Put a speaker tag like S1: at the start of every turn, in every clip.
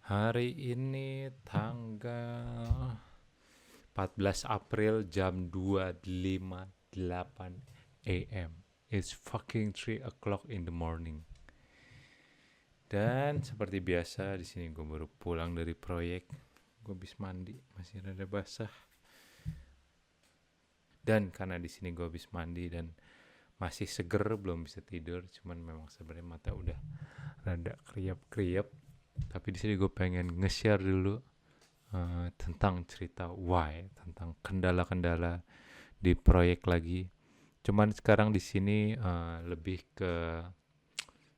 S1: Hari ini tanggal 14 April jam 2.58 AM. It's fucking 3 o'clock in the morning. Dan seperti biasa di sini gue baru pulang dari proyek. Gue habis mandi, masih rada basah. Dan karena di sini gue habis mandi dan masih seger, belum bisa tidur, cuman memang sebenarnya mata udah rada kriap-kriap. Tapi di sini gue pengen nge-share dulu tentang cerita why, tentang kendala-kendala di proyek lagi. Cuman sekarang di sini lebih ke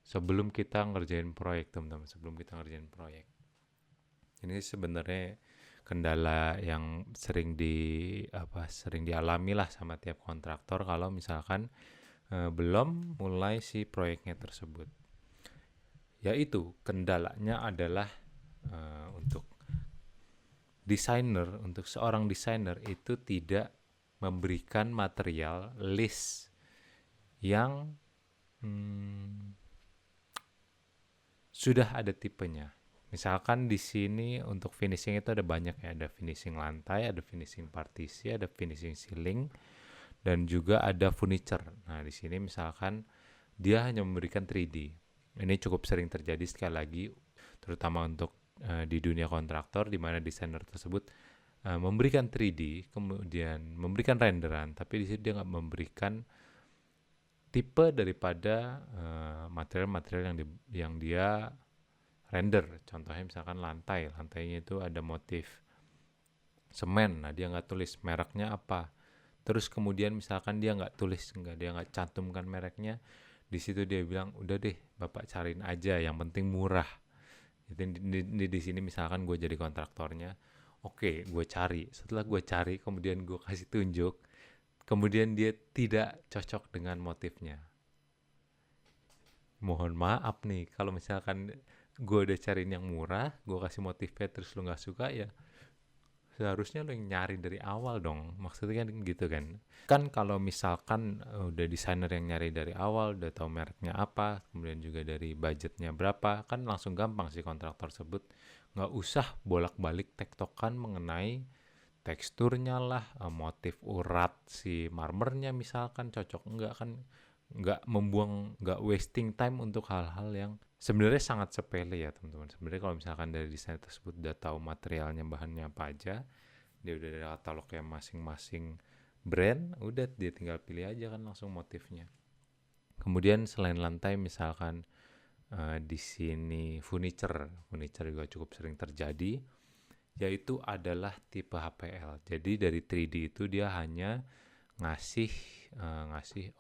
S1: sebelum kita ngerjain proyek, teman-teman. Sebelum kita ngerjain proyek, ini sebenarnya kendala yang sering dialami lah sama tiap kontraktor kalau misalkan belum mulai si proyeknya tersebut. Yaitu kendalanya adalah untuk seorang desainer itu tidak memberikan material list yang sudah ada tipenya. Misalkan di sini untuk finishing itu ada banyak ya, ada finishing lantai, ada finishing partisi, ada finishing ceiling, dan juga ada furniture. Nah, di sini misalkan dia hanya memberikan 3D. Ini cukup sering terjadi sekali lagi, terutama untuk di dunia kontraktor, di mana desainer tersebut memberikan 3D, kemudian memberikan renderan, tapi di sini dia nggak memberikan tipe daripada material-material yang dia render. Contohnya misalkan lantainya itu ada motif semen, nah dia nggak tulis mereknya apa. Terus kemudian misalkan dia nggak cantumkan mereknya, di situ dia bilang udah deh bapak cariin aja, yang penting murah. Jadi di sini misalkan gue jadi kontraktornya, oke gue cari. Setelah gue cari, kemudian gue kasih tunjuk, kemudian dia tidak cocok dengan motifnya. Mohon maaf nih, kalau misalkan gue udah cariin yang murah, gue kasih motifnya terus lo nggak suka, ya seharusnya lo yang nyari dari awal dong. Maksudnya kan gitu kan. Kan kalau misalkan udah desainer yang nyari dari awal, udah tahu mereknya apa, kemudian juga dari budgetnya berapa, kan langsung gampang sih kontraktor tersebut. Nggak usah bolak-balik tektokan mengenai teksturnya lah, motif urat si marmernya misalkan cocok enggak, kan nggak wasting time untuk hal-hal yang sebenarnya sangat sepele ya teman-teman. Sebenarnya kalau misalkan dari desain tersebut udah tahu materialnya, bahannya apa aja, dia udah ada katalognya masing-masing brand, udah dia tinggal pilih aja kan langsung motifnya. Kemudian selain lantai misalkan di sini furniture juga cukup sering terjadi, yaitu adalah tipe HPL. Jadi dari 3D itu dia hanya ngasih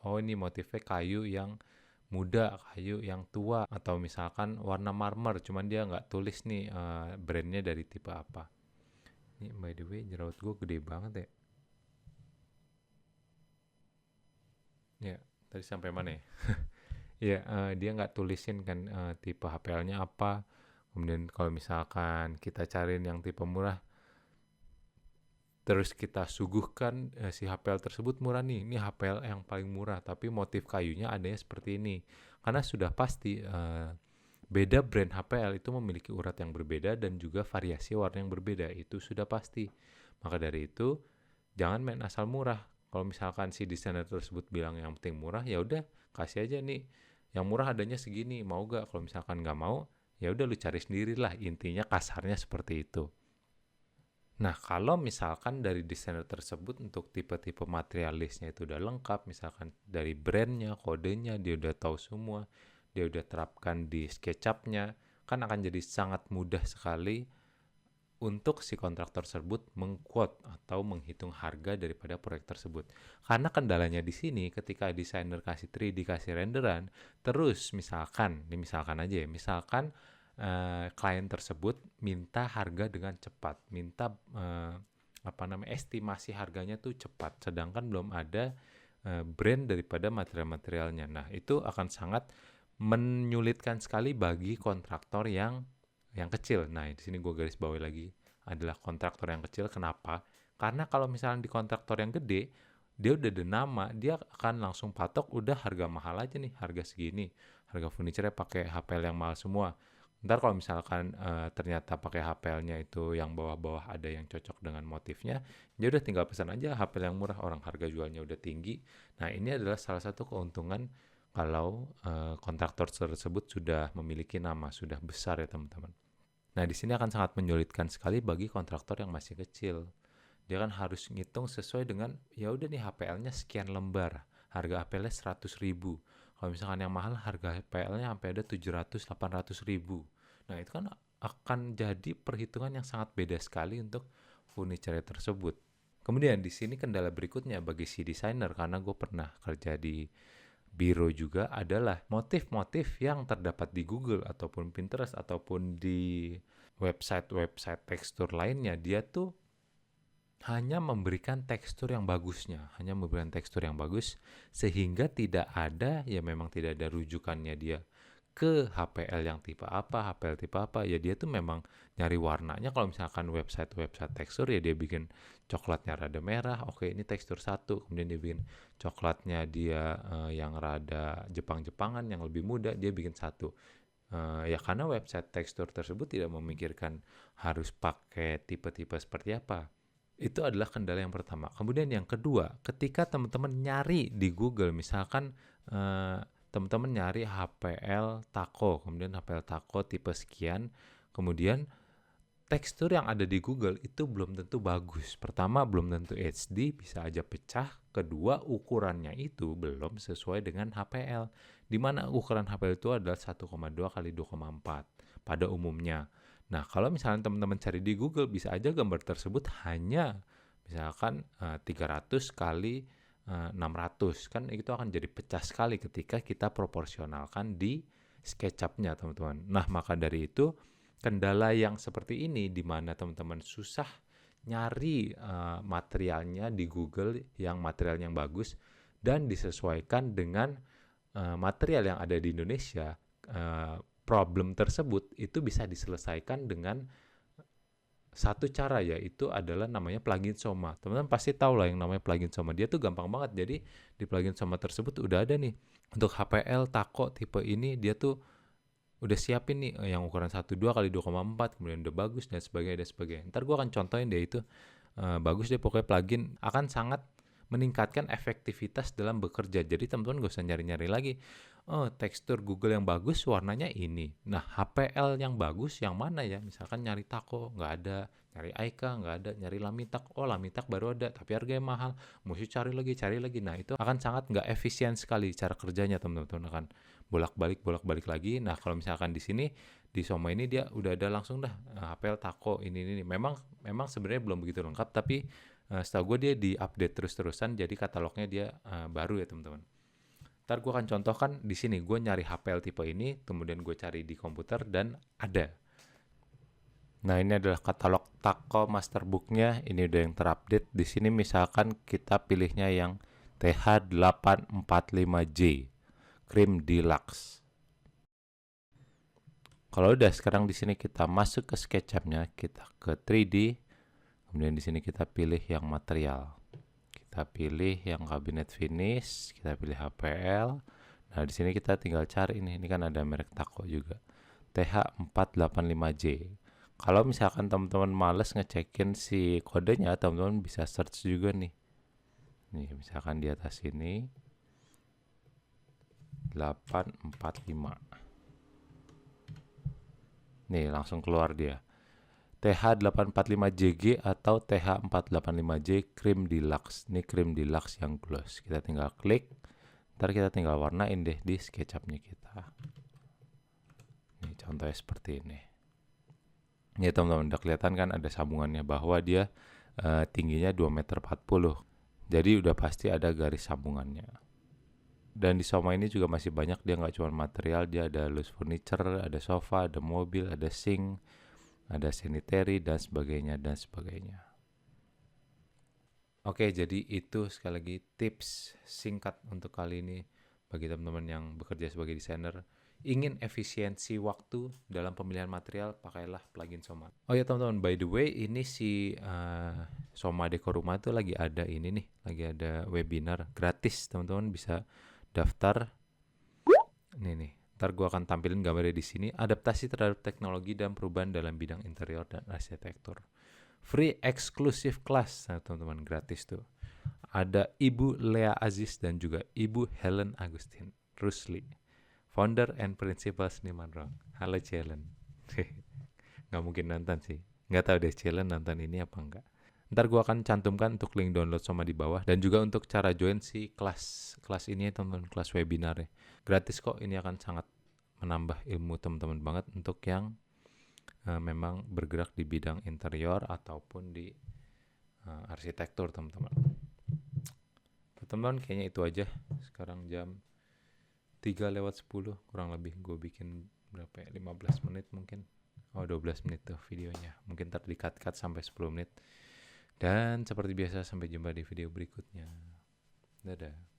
S1: oh ini motifnya kayu yang muda, kayu yang tua, atau misalkan warna marmer, cuman dia nggak tulis nih brandnya dari tipe apa. Ini by the way jerawat gue gede banget ya. Ya, tadi sampai mana ya? Ya, dia nggak tulisin kan tipe HPL-nya apa. Kemudian kalau misalkan kita cariin yang tipe murah, terus kita suguhkan si HPL tersebut murah nih, ini HPL yang paling murah, tapi motif kayunya adanya seperti ini. Karena sudah pasti beda brand HPL itu memiliki urat yang berbeda dan juga variasi warna yang berbeda, itu sudah pasti. Maka dari itu jangan main asal murah. Kalau misalkan si desainer tersebut bilang yang penting murah, ya udah kasih aja nih, yang murah adanya segini, mau gak? Kalau misalkan nggak mau, ya udah lu cari sendiri lah. Intinya kasarnya seperti itu. Nah, kalau misalkan dari desainer tersebut untuk tipe-tipe materialisnya itu udah lengkap, misalkan dari brandnya, kodenya, dia udah tahu semua, dia udah terapkan di SketchUp-nya, kan akan jadi sangat mudah sekali untuk si kontraktor tersebut mengquote atau menghitung harga daripada proyek tersebut. Karena kendalanya di sini ketika desainer kasih 3D, kasih renderan, terus misalkan aja ya, misalkan klien tersebut minta harga dengan cepat, minta estimasi harganya tuh cepat, sedangkan belum ada brand daripada material-materialnya. Nah, itu akan sangat menyulitkan sekali bagi kontraktor yang kecil. Nah, di sini gue garis bawahi lagi adalah kontraktor yang kecil. Kenapa? Karena kalau misalnya di kontraktor yang gede, dia udah ada nama, dia akan langsung patok udah harga mahal aja nih, harga segini. Harga furniture pakai HPL yang mahal semua. Ntar kalau misalkan ternyata pakai HPL-nya itu yang bawah-bawah ada yang cocok dengan motifnya, ya udah tinggal pesan aja HPL yang murah, orang harga jualnya udah tinggi. Nah, ini adalah salah satu keuntungan kalau kontraktor tersebut sudah memiliki nama, sudah besar ya teman-teman. Nah, di sini akan sangat menyulitkan sekali bagi kontraktor yang masih kecil. Dia kan harus ngitung sesuai dengan, ya udah nih HPL-nya sekian lembar, harga HPL-nya 100.000. Kalau misalkan yang mahal harga HPL-nya sampai ada 700-800.000. Nah, itu kan akan jadi perhitungan yang sangat beda sekali untuk furniture tersebut. Kemudian di sini kendala berikutnya bagi si desainer, karena gue pernah kerja di biro juga, adalah motif-motif yang terdapat di Google ataupun Pinterest ataupun di website-website tekstur lainnya. Dia tuh hanya memberikan tekstur yang bagusnya, hanya memberikan tekstur yang bagus, sehingga tidak ada, ya memang tidak ada rujukannya dia ke HPL yang tipe apa, HPL tipe apa. Ya dia tuh memang nyari warnanya. Kalau misalkan website tekstur, ya dia bikin coklatnya rada merah, oke ini tekstur satu. Kemudian dia bikin coklatnya dia yang rada Jepang-Jepangan, yang lebih muda, dia bikin satu. Ya karena website tekstur tersebut tidak memikirkan harus pakai tipe-tipe seperti apa. Itu adalah kendala yang pertama. Kemudian yang kedua, ketika teman-teman nyari di Google, misalkan teman-teman nyari HPL Taco, kemudian HPL Taco tipe sekian, kemudian tekstur yang ada di Google itu belum tentu bagus. Pertama, belum tentu HD, bisa aja pecah. Kedua, ukurannya itu belum sesuai dengan HPL, di mana ukuran HPL itu adalah 1,2 kali 2,4 pada umumnya. Nah, kalau misalnya teman-teman cari di Google, bisa aja gambar tersebut hanya misalkan 300 kali 600. Kan itu akan jadi pecah sekali ketika kita proporsionalkan di SketchUp-nya, teman-teman. Nah, maka dari itu, kendala yang seperti ini di mana teman-teman susah nyari materialnya di Google yang material yang bagus dan disesuaikan dengan material yang ada di Indonesia, problem tersebut itu bisa diselesaikan dengan satu cara, yaitu adalah namanya plugin Soma. Teman-teman pasti tahu lah yang namanya plugin Soma. Dia tuh gampang banget. Jadi di plugin Soma tersebut udah ada nih untuk HPL Taco tipe ini, dia tuh udah siapin nih yang ukuran 1,2 kali 2,4, kemudian udah bagus dan sebagainya dan sebagainya. Ntar gue akan contohin deh itu. Bagus deh, pokoknya plugin akan sangat meningkatkan efektivitas dalam bekerja. Jadi teman-teman gak usah nyari-nyari lagi, oh tekstur Google yang bagus warnanya ini. Nah, HPL yang bagus yang mana ya? Misalkan nyari Taco nggak ada, nyari Aika nggak ada, nyari Lamitak, oh Lamitak baru ada tapi harganya mahal, mesti cari lagi. Nah, itu akan sangat nggak efisien sekali cara kerjanya, teman-teman. Akan bolak-balik lagi. Nah, kalau misalkan di sini di Soma ini dia udah ada langsung dah HPL Taco ini. Memang sebenarnya belum begitu lengkap, tapi setahu gue dia di-update terus-terusan, jadi katalognya dia baru ya, teman-teman. Ntar gue akan contohkan di sini, gue nyari HPL tipe ini, kemudian gue cari di komputer dan ada. Nah, ini adalah katalog Taco Masterbook-nya, ini udah yang terupdate. Di sini misalkan kita pilihnya yang TH845J Cream Deluxe. Kalau udah, sekarang di sini kita masuk ke SketchUp-nya, kita ke 3D, kemudian di sini kita pilih yang material. Kita pilih yang cabinet finish, kita pilih HPL. Nah, di sini kita tinggal cari ini kan ada merek Taco juga. TH485J. Kalau misalkan teman-teman males ngecekin si kodenya, teman-teman bisa search juga nih. Nih, misalkan di atas ini 845. Nih, langsung keluar dia. TH845JG atau TH485J Cream Deluxe. Ini Cream Deluxe yang gloss. Kita tinggal klik. Ntar kita tinggal warnain deh di SketchUp-nya kita. Ini contohnya seperti ini. Ya teman-teman, udah kelihatan kan ada sambungannya, bahwa dia tingginya 2,40 m. Jadi udah pasti ada garis sambungannya. Dan di Soma ini juga masih banyak, dia nggak cuma material, dia ada loose furniture, ada sofa, ada mobil, ada sink, ada sanitary, dan sebagainya. Oke, jadi itu sekali lagi tips singkat untuk kali ini bagi teman-teman yang bekerja sebagai desainer. Ingin efisiensi waktu dalam pemilihan material, pakailah plugin Soma. Oh ya teman-teman, by the way, ini si Soma Dekor Rumah itu lagi ada ini nih, lagi ada webinar gratis. Teman-teman bisa daftar. Nih, Ntar gue akan tampilin gambarnya di sini. Adaptasi terhadap teknologi dan perubahan dalam bidang interior dan arsitektur. Free exclusive class, nah teman-teman, gratis tuh. Ada Ibu Lea Aziz dan juga Ibu Helen Agustin Rusli, founder and principal Seniman Ruang. Halo Celen. Nggak mungkin nonton sih. Nggak tahu deh Celen nonton ini apa enggak. Ntar gue akan cantumkan untuk link download sama di bawah. Dan juga untuk cara join si kelas ini ya teman-teman, kelas webinar ya. Gratis kok, ini akan sangat menambah ilmu teman-teman banget untuk yang memang bergerak di bidang interior ataupun di arsitektur teman-teman. Teman-teman kayaknya itu aja. Sekarang jam 3:10 kurang lebih. Gue bikin berapa ya, 15 menit mungkin. 12 menit tuh videonya. Mungkin ntar di-cut sampai 10 menit. Dan seperti biasa, sampai jumpa di video berikutnya. Dadah.